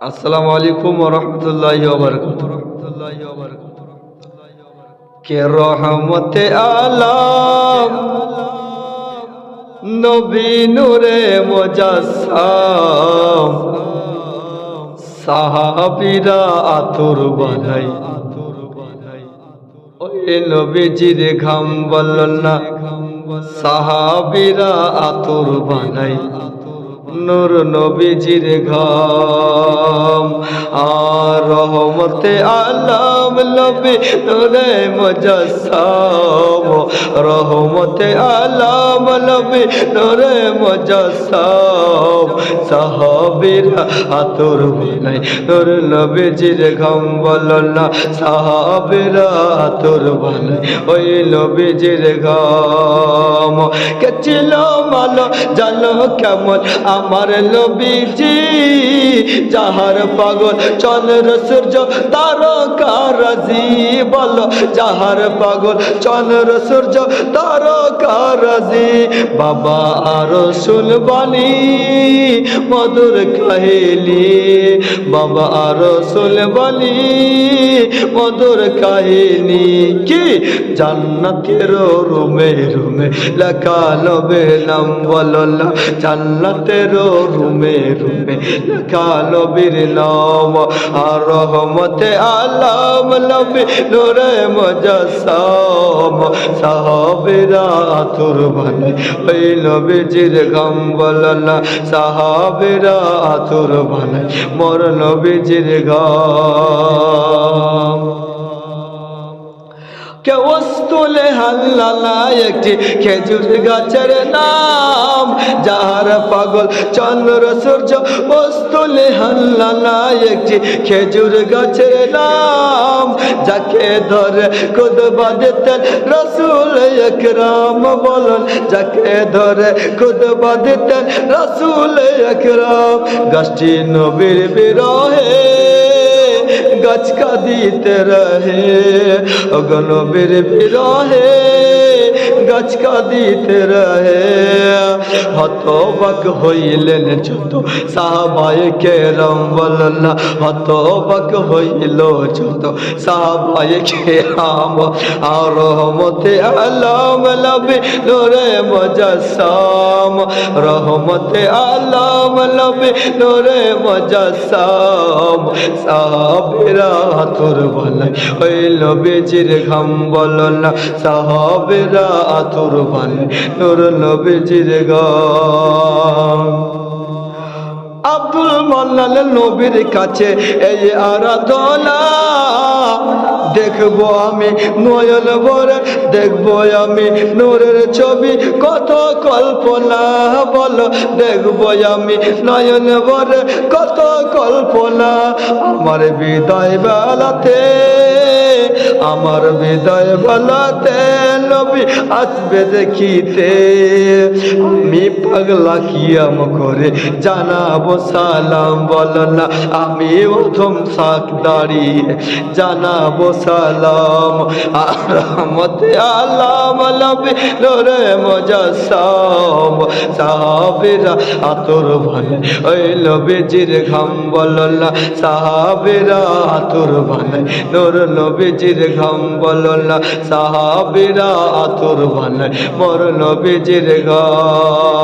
আসসালামু আলাইকুম ওয়া রাহমাতুল্লাহি ওয়া বারাকাতুহু। কে রহমতে আলাম নবী নূরে মুজাসসাম, সাহাবীরা আতর বানাই ওই নবীজির ঘাম বলল না, সাহাবীরা আতর বানাই নূর নবীজির ঘাম। আর রহমতে আলাম নবী নূরে মুজাসসাম, রহমতে আলাম নবী নূরে মুজাসসাম, সাহাবীরা আতর বানাই নূর নবীজির ঘাম বলো না, সাহাবীরা আতর বানাই ওই নবীজির ঘাম। কে ছিল মালো জানো কেমন আমার নবীজি, যাহার পাগল চন্দ্র সূর্য তারকা রাজি, বলো যাহার পাগল চন্দ্র সূর্য তারকা রাজি। বাবা রাসূল বাণী মধুর কাহিনী, বাবা রাসূল বাণী মধুর কাহিনী, কি জান্নাতের রুমে রুমে লেখা নবীর নাম বলো না, জান্নাতের রুমে রুমে লেখা নবীর নাম। আর রহমতে আলাম নবী নূরে মুজাসসাম, সাহাবীরা আতর বানাই ওই নবীজির ঘাম বলো না, সাহাবীরা আতর বানাই মোর নবীজির ঘাম। কে ওয়াস্তুলে হাল্লালা একটি খেজুর গাছের নাম, যাহার পাগল চন্দ্র সূর্য ওয়াস্তুলে হাল্লালা একটি খেজুর গাছের নাম, যাকে ধরে খুতবা দিতেন রাসূল আকরাম, বলেন যাকে ধরে খুতবা দিতেন রাসূল আকরাম। গাছটি নবীর বিরহে গাছ কাঁদিতে রহে, নবীর বিরহে গাছ কাঁদিতে রহে। হতবাক হইলেন যত সাহাবায়ে কেরাম বলো না, হতবাক হইল যত সাহাবায়ে কেরাম। আর রহমতে আলাম নবী নূরে মুজাসসাম, রহমতে আলাম নবী নূরে মুজাসসাম, সাহাবীরা আতর বানাই ওই নবীজির ঘাম বলো না, সাহাবীরা আতর বানাই নূর নবীজির ঘাম। আব্দুল মান্নান নবীর কাছে এই আরাধনা, দেখবো আমি নয়ন ভরে, দেখবো আমি নূরের ছবি কত কল্পনা, বলো দেখবো আমি নয়ন ভরে কত কল্পনা। আমার বিদায় বেলাতে, আমার বিদায় বেলাতে নবী আসবে দেখিতে, আমি পাগলা কিয়াম করে জানাবো সালাম, বলো না আমি প্রথম শাক দাঁড়িয়ে জানাবো সালাম। আর রহমতে আলাম নবী নূরে মুজাসসাম, সাহাবীরা আতর বানাই ওই নবীজির ঘাম বলো না, সাহাবীরা আতর বানাই নূর নবীজির ঘাম বলো না, সাহাবীরা আতর বানাই মোর নবীজির ঘাম।